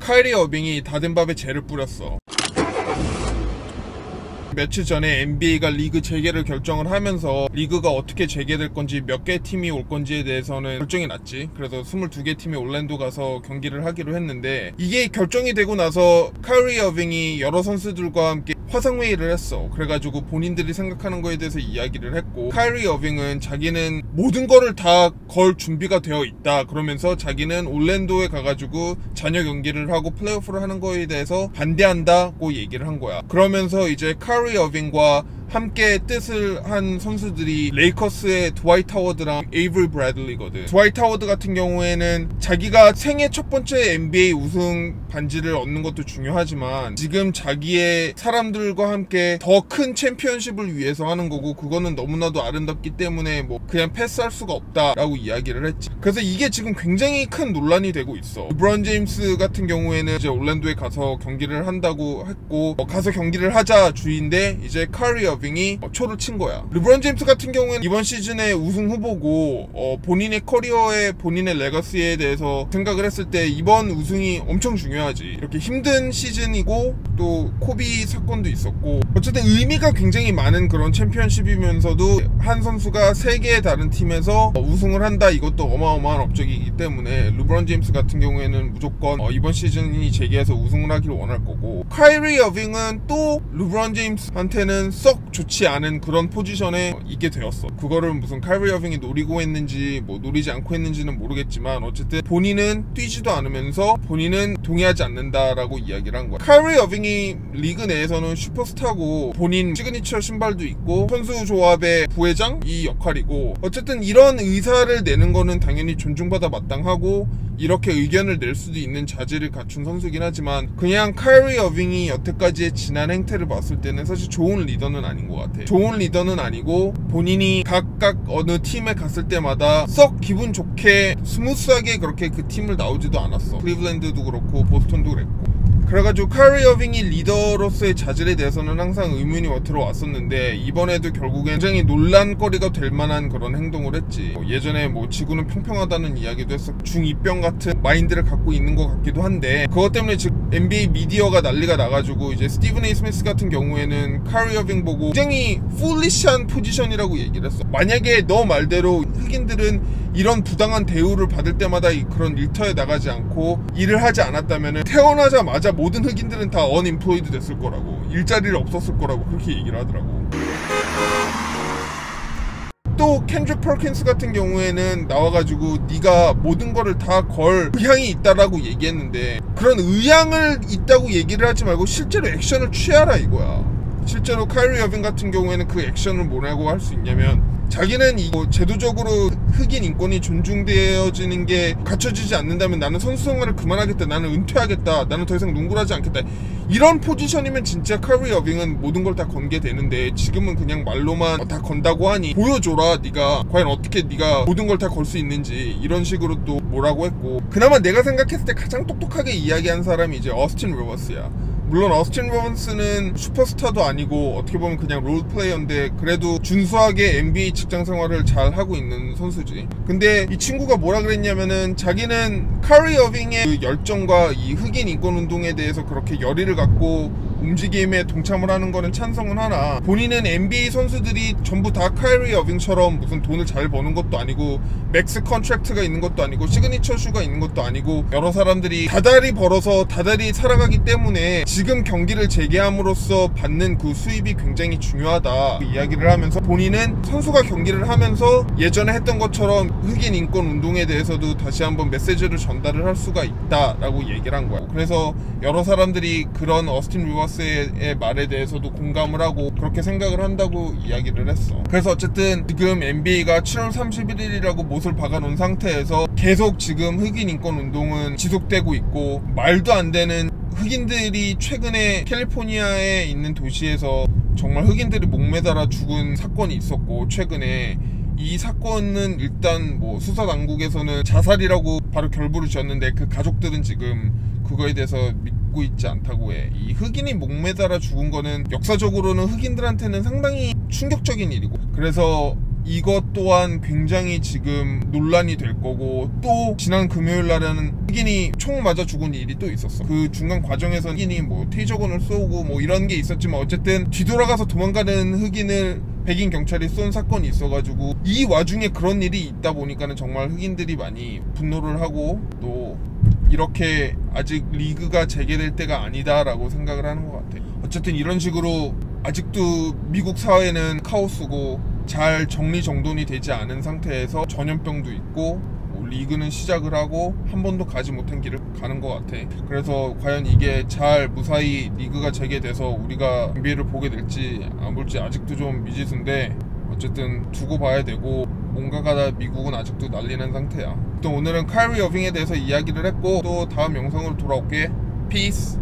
카이리 어빙이 다 된 밥에 재를 뿌렸어. 며칠 전에 NBA가 리그 재개를 결정을 하면서 리그가 어떻게 재개될 건지 몇 개 팀이 올 건지에 대해서는 결정이 났지. 그래서 22개 팀이 올랜도 가서 경기를 하기로 했는데, 이게 결정이 되고 나서 카이리 어빙이 여러 선수들과 함께 화상회의를 했어. 그래가지고 본인들이 생각하는 거에 대해서 이야기를 했고, 카이리 어빙은 자기는 모든 거를 다 걸 준비가 되어 있다. 그러면서 자기는 올랜도에 가가지고 잔여 경기를 하고 플레이오프를 하는 거에 대해서 반대한다고 얘기를 한 거야. 그러면서 이제 카이리 어빙과 함께 뜻을 한 선수들이 레이커스의 드와이트 하워드랑 에이브리 브래들리거든. 드와이트 하워드 같은 경우에는 자기가 생애 첫 번째 NBA 우승 반지를 얻는 것도 중요하지만 지금 자기의 사람들과 함께 더 큰 챔피언십을 위해서 하는 거고, 그거는 너무나도 아름답기 때문에 뭐 그냥 패스할 수가 없다라고 이야기를 했지. 그래서 이게 지금 굉장히 큰 논란이 되고 있어. 르브론 제임스 같은 경우에는 이제 올랜도에 가서 경기를 한다고 했고, 가서 경기를 하자 주인데 이제 카이리 어빙이 초를 친 거야. 르브론 제임스 같은 경우에는 이번 시즌에 우승 후보고, 본인의 커리어에 본인의 레거시에 대해서 생각을 했을 때 이번 우승이 엄청 중요하지. 이렇게 힘든 시즌이고 또 코비 사건도 있었고, 어쨌든 의미가 굉장히 많은 그런 챔피언십이면서도 한 선수가 3개의 다른 팀에서 우승을 한다, 이것도 어마어마한 업적이기 때문에 르브론 제임스 같은 경우에는 무조건 이번 시즌이 재개해서 우승을 하길 원할 거고, 카이리 어빙은 또 르브론 제임스한테는 썩 좋지 않은 그런 포지션에 있게 되었어. 그거를 무슨 카이리 어빙이 노리고 했는지 뭐 노리지 않고 했는지는 모르겠지만 어쨌든 본인은 뛰지도 않으면서 본인은 동의하지 않는다라고 이야기를 한 거야. 카이리 어빙이 리그 내에서는 슈퍼스타고 본인 시그니처 신발도 있고 선수 조합의 부회장 이 역할이고, 어쨌든 이런 의사를 내는 거는 당연히 존중받아 마땅하고 이렇게 의견을 낼 수도 있는 자질을 갖춘 선수긴 하지만, 그냥 카이리 어빙이 여태까지의 지난 행태를 봤을 때는 사실 좋은 리더는 아닌 것 같아. 좋은 리더는 아니고 본인이 각각 어느 팀에 갔을 때마다 썩 기분 좋게 스무스하게 그렇게 그 팀을 나오지도 않았어. 클리블랜드도 그렇고 보스턴도 그랬고. 그래가지고 카이리 어빙이 리더로서의 자질에 대해서는 항상 의문이 들어왔었는데, 이번에도 결국엔 굉장히 논란거리가 될 만한 그런 행동을 했지. 예전에 뭐 지구는 평평하다는 이야기도 했었고 중2병 같은 마인드를 갖고 있는 것 같기도 한데, 그것 때문에 지금 NBA 미디어가 난리가 나가지고 이제 스티븐 A 스미스 같은 경우에는 카이리 어빙 보고 굉장히 풀리시한 포지션이라고 얘기를 했어. 만약에 너 말대로 흑인들은 이런 부당한 대우를 받을 때마다 그런 일터에 나가지 않고 일을 하지 않았다면 태어나자마자 모든 흑인들은 다 언임플로이드 됐을 거라고, 일자리를 없었을 거라고 그렇게 얘기를 하더라고. 또 켄드릭 퍼킨스 같은 경우에는 나와가지고 네가 모든 거를 다 걸 의향이 있다라고 얘기했는데, 그런 의향을 있다고 얘기를 하지 말고 실제로 액션을 취하라 이거야. 실제로 카이리 어빙 같은 경우에는 그 액션을 뭐라고 할 수 있냐면, 자기는 제도적으로 흑인 인권이 존중되어지는 게 갖춰지지 않는다면 나는 선수 생활을 그만하겠다, 나는 은퇴하겠다, 나는 더 이상 농구를 하지 않겠다, 이런 포지션이면 진짜 카이리 어빙은 모든 걸 다 건게 되는데, 지금은 그냥 말로만 다 건다고 하니 보여줘라, 네가 과연 어떻게 네가 모든 걸 다 걸 수 있는지, 이런 식으로 또 뭐라고 했고, 그나마 내가 생각했을 때 가장 똑똑하게 이야기한 사람이 이제 어스틴 리버스야. 물론 어스틴 리버스는 슈퍼스타도 아니고 어떻게 보면 그냥 롤플레이어인데 그래도 준수하게 NBA 직장 생활을 잘 하고 있는 선수지. 근데 이 친구가 뭐라 그랬냐면은, 자기는 카이리 어빙의 그 열정과 이 흑인 인권 운동에 대해서 그렇게 열의를 갖고 움직임에 동참을 하는 거는 찬성은 하나, 본인은 NBA 선수들이 전부 다 카이리 어빙처럼 무슨 돈을 잘 버는 것도 아니고 맥스 컨트랙트가 있는 것도 아니고 시그니처 슈가 있는 것도 아니고, 여러 사람들이 다달이 벌어서 다달이 살아가기 때문에 지금 경기를 재개함으로써 받는 그 수입이 굉장히 중요하다 이야기를 하면서, 본인은 선수가 경기를 하면서 예전에 했던 것처럼 흑인 인권 운동에 대해서도 다시 한번 메시지를 전달을 할 수가 있다라고 얘기를 한 거야. 그래서 여러 사람들이 그런 어스틴 리버스의 말에 대해서도 공감을 하고 그렇게 생각을 한다고 이야기를 했어. 그래서 어쨌든 지금 NBA가 7월 31일이라고 못을 박아놓은 상태에서 계속 지금 흑인 인권 운동은 지속되고 있고, 말도 안 되는 흑인들이 최근에 캘리포니아에 있는 도시에서 정말 흑인들이 목매달아 죽은 사건이 있었고, 최근에 이 사건은 일단 뭐 수사 당국에서는 자살이라고 바로 결부를 지었는데, 그 가족들은 지금 그거에 대해서 믿고 있지 않다고 해. 이 흑인이 목매달아 죽은 거는 역사적으로는 흑인들한테는 상당히 충격적인 일이고, 그래서 이것 또한 굉장히 지금 논란이 될 거고, 또 지난 금요일 날에는 흑인이 총 맞아 죽은 일이 또 있었어. 그 중간 과정에서 흑인이 뭐 테이저건을 쏘고 뭐 이런 게 있었지만 어쨌든 뒤돌아가서 도망가는 흑인을 백인 경찰이 쏜 사건이 있어가지고, 이 와중에 그런 일이 있다 보니까는 정말 흑인들이 많이 분노를 하고, 또 이렇게 아직 리그가 재개될 때가 아니다라고 생각을 하는 것 같아. 어쨌든 이런 식으로 아직도 미국 사회는 카오스고 잘 정리정돈이 되지 않은 상태에서 전염병도 있고, 뭐 리그는 시작을 하고 한 번도 가지 못한 길을 가는 것 같아. 그래서 과연 이게 잘 무사히 리그가 재개돼서 우리가 NBA를 보게 될지 안 볼지 아직도 좀 미지수인데, 어쨌든 두고 봐야 되고, 뭔가가 다 미국은 아직도 난리난 상태야. 또 오늘은 카이리 어빙에 대해서 이야기를 했고, 또 다음 영상으로 돌아올게. 피스.